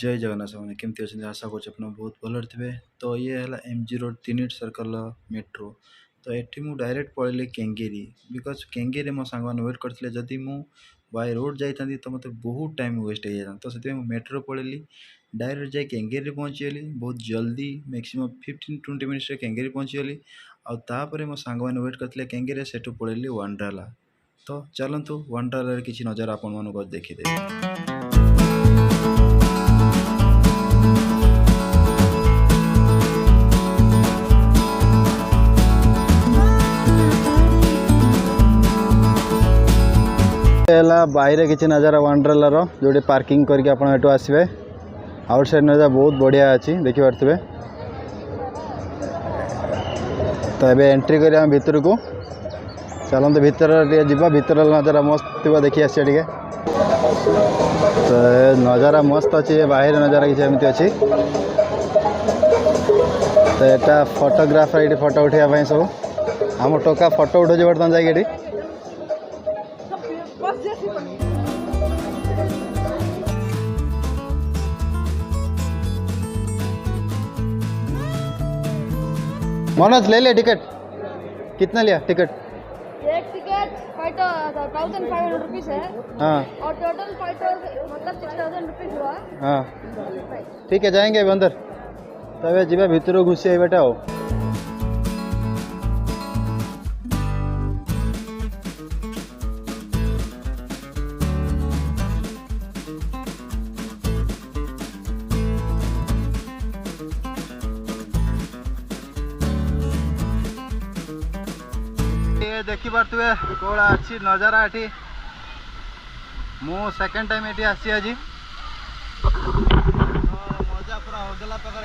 जय जगन्नाथ सामने केमती अच्छे आशा कर बहुत भल थे। तो ये है MG रोड 3 सर्कल मेट्रो। तो ये मुझे डायरेक्ट पड़े केंगेरी बिकज केंगेरी मो सांग मैंने वेट करते जदि मु बाय रोड जाता तो मतलब बहुत टाइम वेस्ट हो जाता। तो से मेट्रो पड़ेली डायरेक्ट जाए केंगेरी पहुँचीगली बहुत जल्दी मैक्सिमम 15-20 मिनट्स केंगेरी पहुँचीगली। आउे मो सांग मैंने वेट करते केंगेरी से पड़ेली वंडरला। तो चलतु वंडरला किसी नज़र आपण मानक देखीदे। बाहर किसी नज़ारा वंडरला जो पार्किंग करके आप आसवे आउट साइड नज़ारा बहुत बढ़िया अच्छी देखी पारे। तो ये एंट्री कर भीतर को चलते भीतर जा भीतर नज़ारा मस्त थी देखी आस। तो नज़ारा मस्त अच्छी बाहर नज़ारा किसी एमती अच्छी। तो यहाँ फोटोग्राफर ये फोटो उठाई सब आम टोका फोटो उठे बर्तमान जाए। मनोज ले ले टिकट कितना लिया टिकट? एक टिकट 1500 रुपीस है। हाँ और टोटल 5000 मतलब 6000 रुपीस हुआ। हाँ ठीक है जाएंगे अभी अंदर। तब जी भीतर घुसी आई बेटा हो। देखी पारे कौड़ा अच्छी नज़ारा ये मु सेकेंड टाइम ये आसी आज। मजा पूरा होगला प्रकार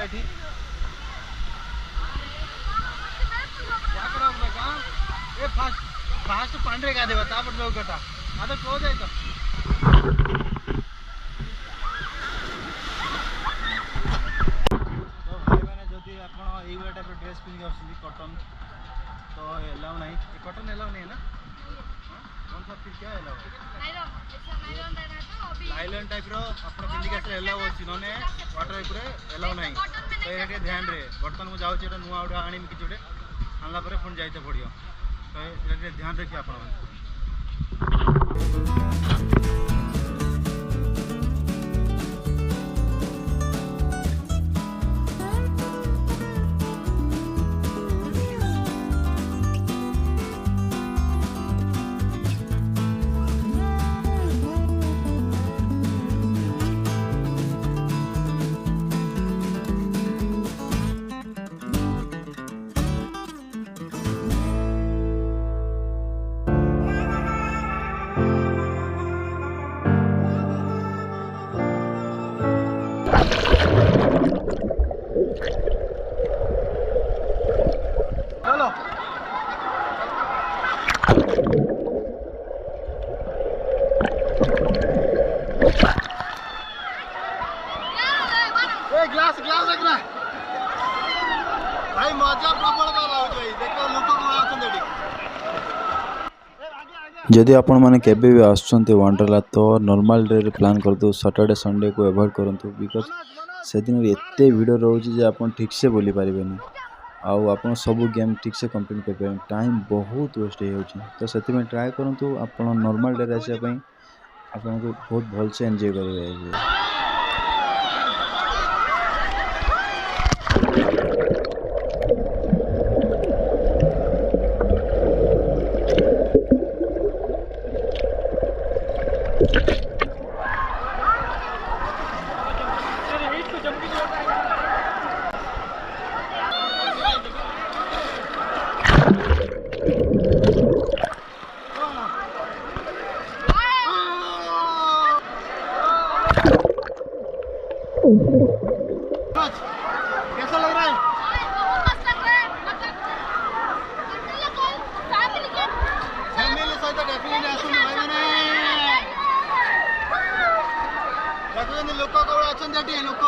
ये फास्ट फास्ट पांडे गाधे लोग कटा आदर क्लोज है। तो भाई मैंने जदि आप टाइप ड्रेस पिंधि कटन तो एलाउ नहीं कॉटन एलाउ नहीं है ना। कौन सा फिर क्या एलाउ है? नाइलॉन टाइप रो अपन पिंधिक आसे एलाउ अछि नने वाटर ऊपर एलाउ नहीं। तो ये ध्यान रे बर्तन मु जाउछि एटा नुआ उडा आनी कि जोटे आनला परे फोन जाइते पड़ियो। तो ये ध्यान रखिए आपण। ग्लास ग्लास रखना भाई मजा प्रबल देखो लोक जदि आपण मैंने केबे भी आसुचंते वंडरला तो नॉर्मल डे रे प्लान कर दो। सैटरडे संडे को अवॉइड करंतु बिकॉज से दिन एते वीडियो रोज जे आपण ठीक से बोली पारिबेनी आउ आपण सब गेम ठीक से कंप्लीट कर पारे टाइम बहुत वेस्ट हो जाउची। तो सेति में ट्राई करंतु आपण नॉर्मल डे रे आसे पई आपण को बहुत भल से एन्जॉय करिवे। कैसा लग रहा है? मस्त लग रहा है। मतलब फैमिली सहित डेफिनेटली आसुन भाई माने देखुन लोक कौन अच्छा लोक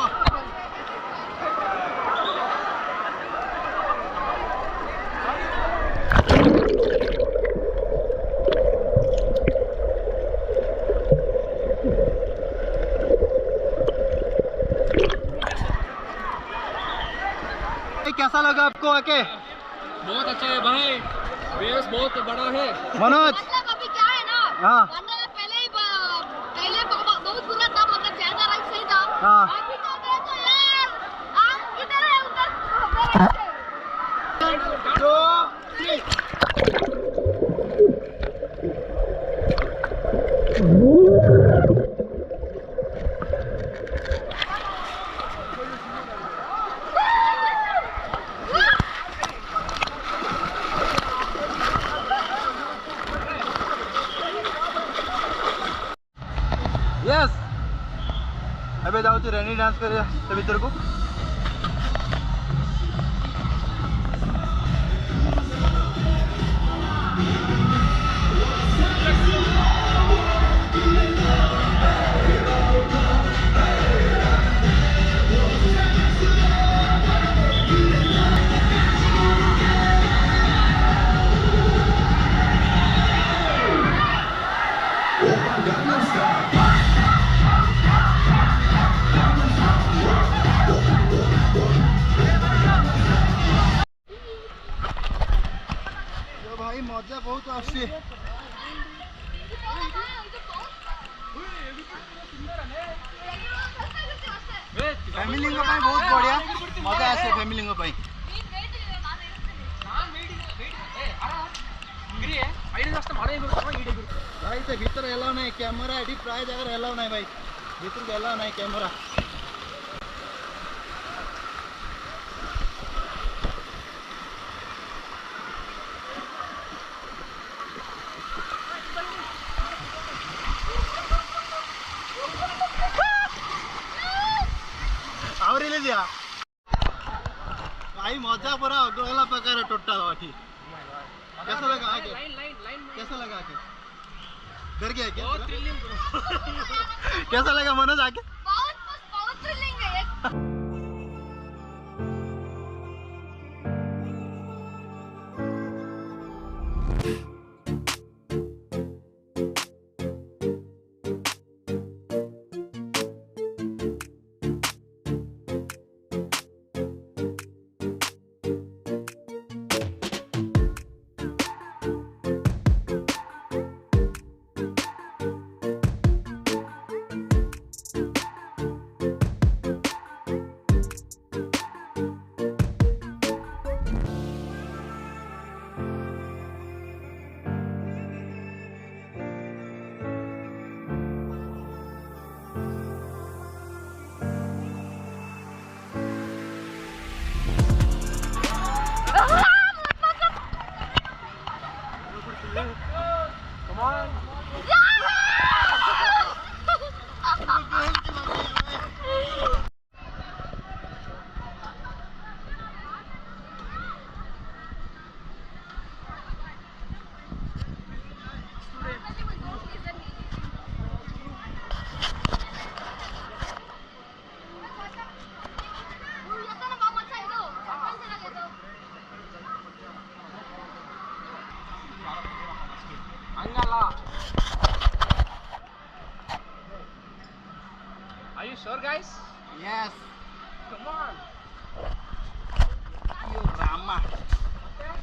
कैसा लगा आपको आके? बहुत अच्छा है भाई, बेस बहुत बड़ा है। मनोज मतलब अभी क्या है ना, हाँ वंडरला पहले बहुत बुरा था, मतलब ज्यादा लाइफ सही था। हाँ अभी तो देखो यार, आप किधर है उधर तो यस ଏବେ ଯାଉଛି ରେନି ଡ୍ୟାନ୍ସ କରିବା ସେ ଭିତରକୁ। भाई मजा बहुत आसी। फैमिली बहुत बढ़िया मजा आसे फैमिली भाई से भीतर एलाव नहीं कैमरा एटी प्राय जगह एलाव नहीं भाई भीतर के एलाव नहीं कैमरा। दिया भाई मजा पूरा अगला प्रकार टोटल बाकी। कैसा लगा आके? कैसा लगा आके? डर गया क्या? बहुत थ्रिलिंग कैसा लगा मनोज आके? बहुत थ्रिलिंग है। Are you sure, guys? Yes. Come on. You Rama. Okay.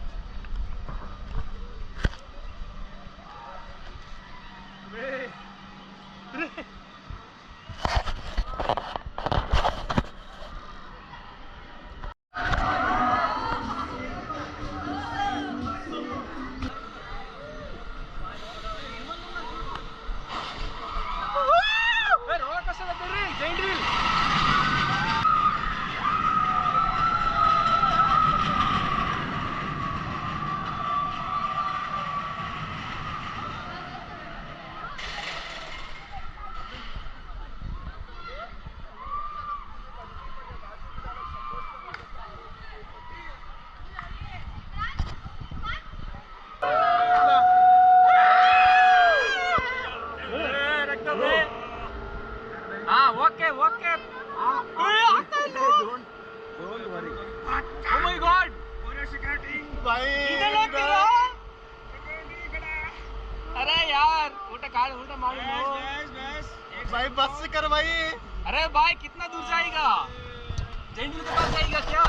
Don't worry. Oh my God. अरे यार उल्टा मालूम हो भाई बस से कर भाई। अरे भाई कितना दूर जाएगा? जैंडू के पास जाएगा क्या?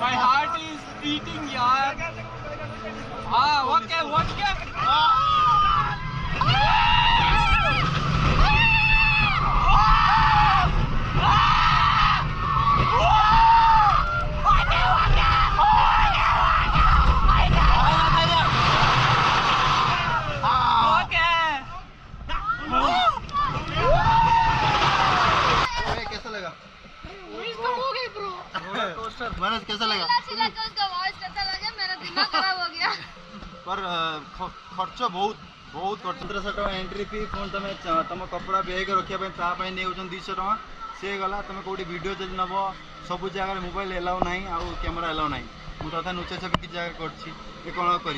My heart is beating, yaar. Okay. कैसा लगा हो गई ब्रो। मनोज कैसा लगा चिल्ला के उसका वॉइस कैसा लगा, मेरा दिमाग खराब हो गया। पर खर्च बहुत बहुत खर्च 1500 टका एंट्री फी फोन तुम कपड़ा बेग रखा नहीं 200 टका सी गला तुम कौटी वीडियो जब नब सब जगह मोबाइल एलाउ ना आउ कैमेरा एलाउ ना मुझे तथा नुचा छवि किसी जगह कर कौन कर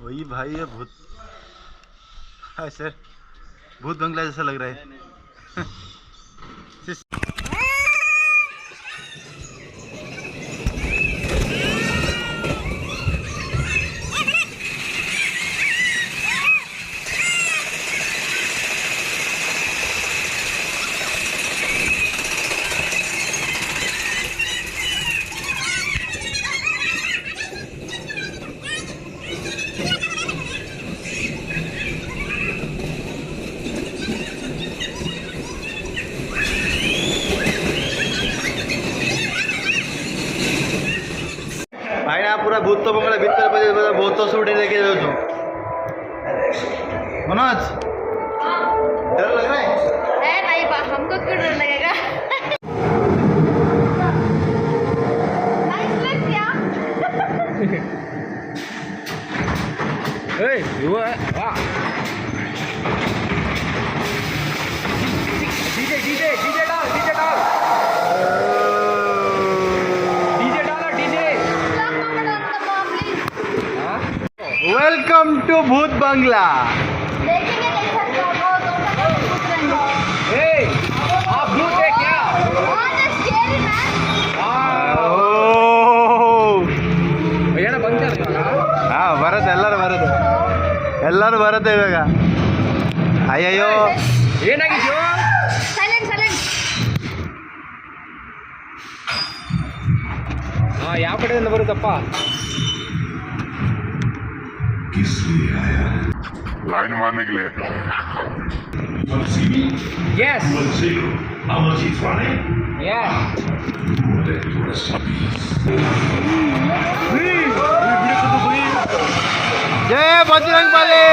वही भाई ये भूत हाय सर भूत बंगला जैसा लग रहा है भाई ना पूरा भूत तो बंगला भीतर बहुत तो सूट लेके जाओ मनोज डर लग रहा है नहीं हमको क्यों डर लगेगा। वेलकम टू भूत बंगला। आप भूत है क्या? ಭಯ್ಯನ ಬಂದಿರಲ್ಲ ಹಾ ಬರುತ್ತೆ ಎಲ್ಲರೂ ಬರುತ್ತೆ ಇವಾಗ ಅಯ್ಯಯ್ಯೋ ಏನಾಗಿದ್ಯೋ ಯಾವ ಕಡೆಯಿಂದ ಬರುತ್ತಪ್ಪ लाइन मारने के लिए Yes. Yeah. जय बजरंग बली।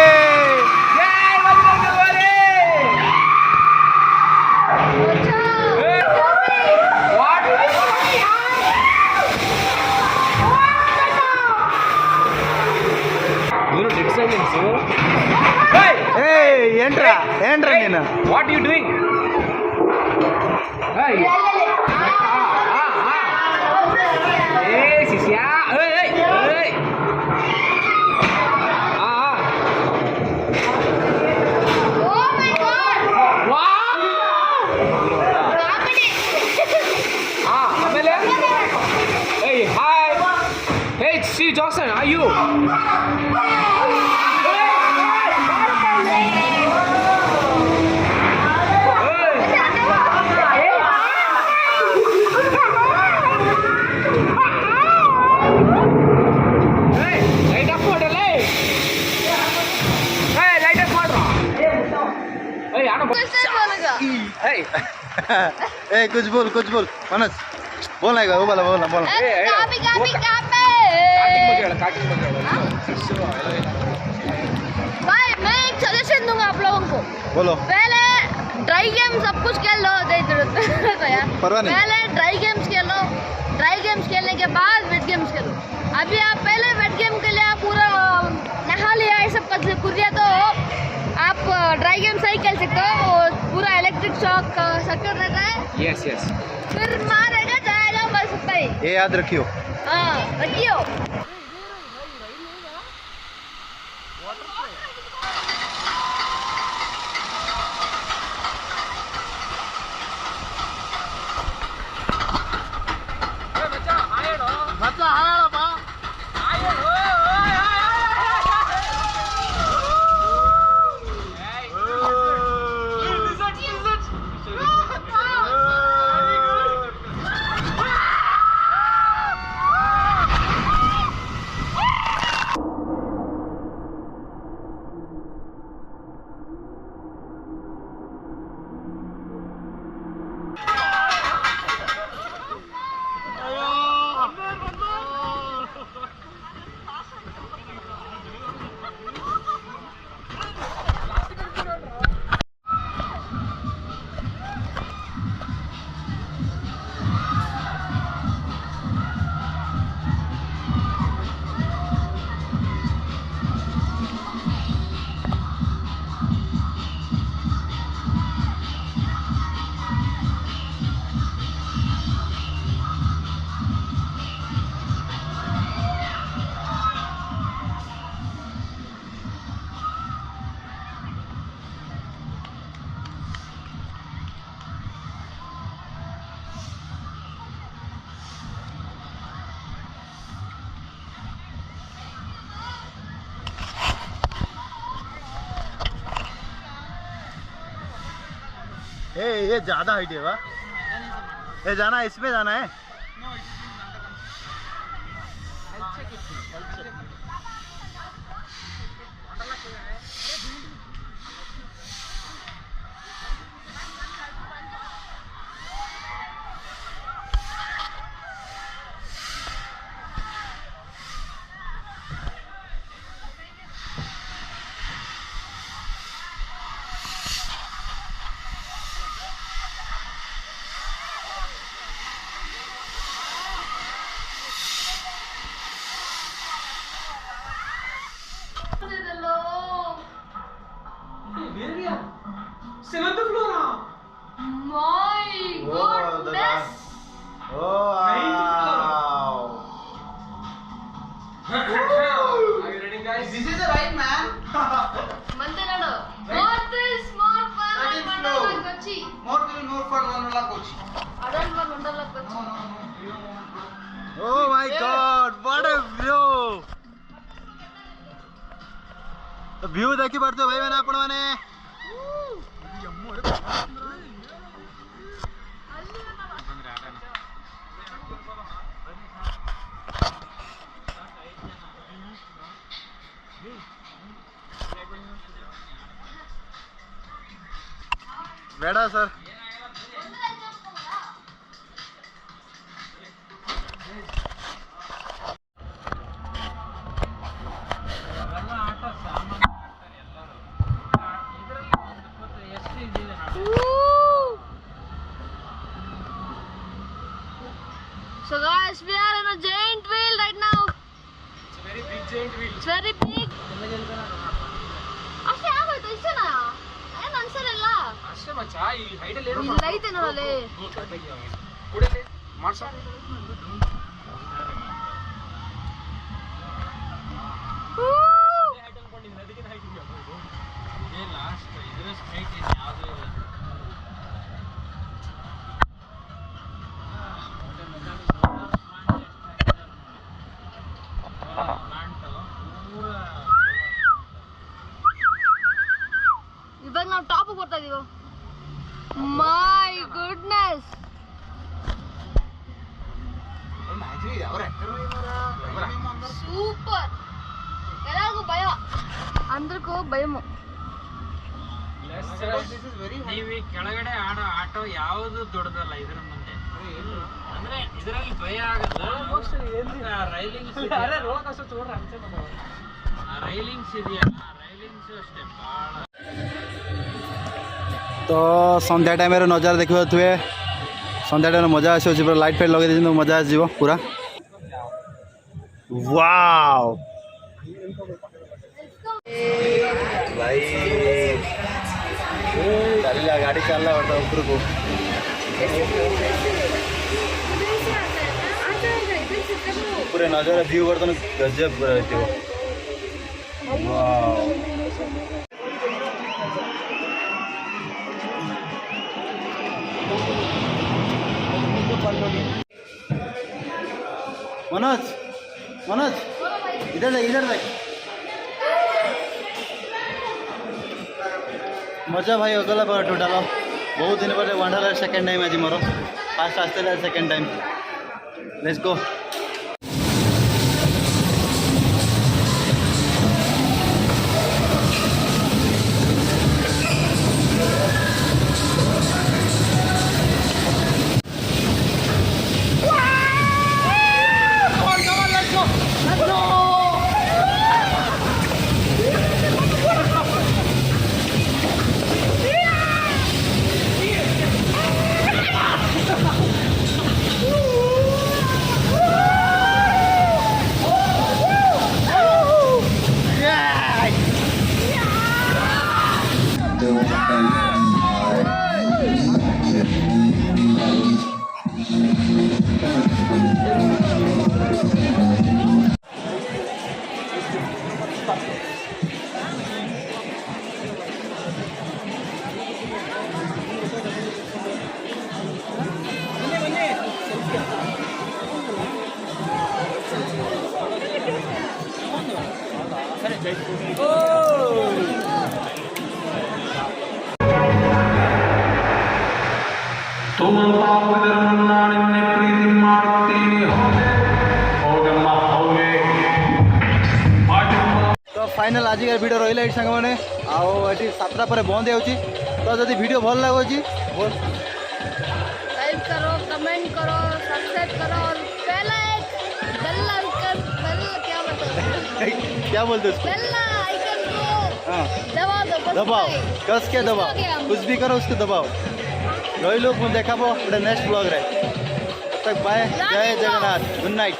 ఏంట్రా నేను What are you doing? Hey. Hey, Sisya. Hey. Oh my god. Wow. ಆಮೇಲೆ Hey, hi. Hey, see Johnson, are you? कैसे बोलेगा Hey. ए कुछ बोल मनोज बोलना है वो वाला बोलना कहाँ पे कार्टिंग में भाई मैं एक सजेशन दूंगा आप लोगों को बोलो पहले ड्राई गेम सब कुछ खेल लो परवाह नहीं। पहले ड्राई गेम्स खेलो ड्राई गेम्स खेलने के बाद वेट गेम्स खेलो अभी आप पहले वेट गेम के लिए आप पूरा नहा लिया ये सब कर लिया तो आप ड्राई गेम सही खेल सकते हो और पूरा इलेक्ट्रिक शॉक सक्कर रहता है Yes. फिर मारेगा जाएगा बस उतना ही ये याद रखियो हाँ रखियो ये ज्यादा हाइट है वाह ये जाना है इसमें जाना है Seventh floor. My goodness Are you ready, guys? This is the right man. Mantelado North is more fun than Wonderla Kochi More fun Wonderla Kochi. I don't want Wonderla Kochi Oh my God! What a view! तो view देखी पड़ते भाई मैंने अपन मैंने बेड़ा sir So guys, we are in a giant wheel right now. It's a very big giant wheel. It's very big. ಅಷ್ಟೇ ಆಗೋಯ್ತು ಇಷ್ಟನಾ ಏನು ಅನ್ಸಲಿಲ್ಲ ಅಷ್ಟೇ ಮಚ್ಚಾ ಈ ಹೈಟ್ ಅಲ್ಲಿ ಇಲ್ಲ ಐತೆ ನೋಡಲ್ಲಿ ಕುಡಿಲಿ ಮಾಡ್ಸ ಇವಾಗ ನಾವು ಟಾಪ್ ಬರ್ತಾ ಇದೀವಿ ಮೈ ಗುಡ್ನೆಸ್ ಸೂಪರ್ ಎಲ್ಲರಿಗೂ ಭಯ అందరికీ భయము ನೀವು ಈ ಕೆಳಗಡೆ ಆಡೋ ಆಟೋ ಯಾವುದು ದೊಡ್ಡದಲ್ಲ ಇದ್ರ ಮುಂದೆ. ಅಂದ್ರೆ ಇದರಲ್ಲಿ ಭಯ ಆಗಲ್ಲ. ರೈಲಿಂಗ್ಸ್ ರೈಲಿಂಗ್ಸ್ ಇದೆಯಲ್ಲ, ರೈಲಿಂಗ್ಸ್ ಅಷ್ಟೇ ಬಹಳ. तो सन्ध्या टाइम नजारा देखिए थे सन्ध्या टाइम मजा आस पूरा लाइट फाइट लगे दी मजा आसो पूरा वाव भाई चलला गाड़ी चलला ऊपर को पूरे नजारा व्यू करता गजब रहती वाव मनोज मनोज इधर देख मजा भाई होगला टोटाल बहुत दिन पर वंडरला सेकेंड टाइम आज मोर फास्ट आसते सेकेंड टाइम लेट्स गो तो फाइनल आज वीडियो रही है सांग मैंने आठी 7टा पर बंद हो तो जब वीडियो भल लगुच लाइक करो, कमेंट करो, सब्सक्राइब करो और बेल आइकन क्या बोलते उसको बेल आइकन को हाँ दबाओ दबाओ कस के दबाओ कुछ भी करो उसको दबाओ रही लोग देखा गोटे नेक्स्ट ब्लॉग रे तब तक बाय जय जगन्नाथ गुड नाइट।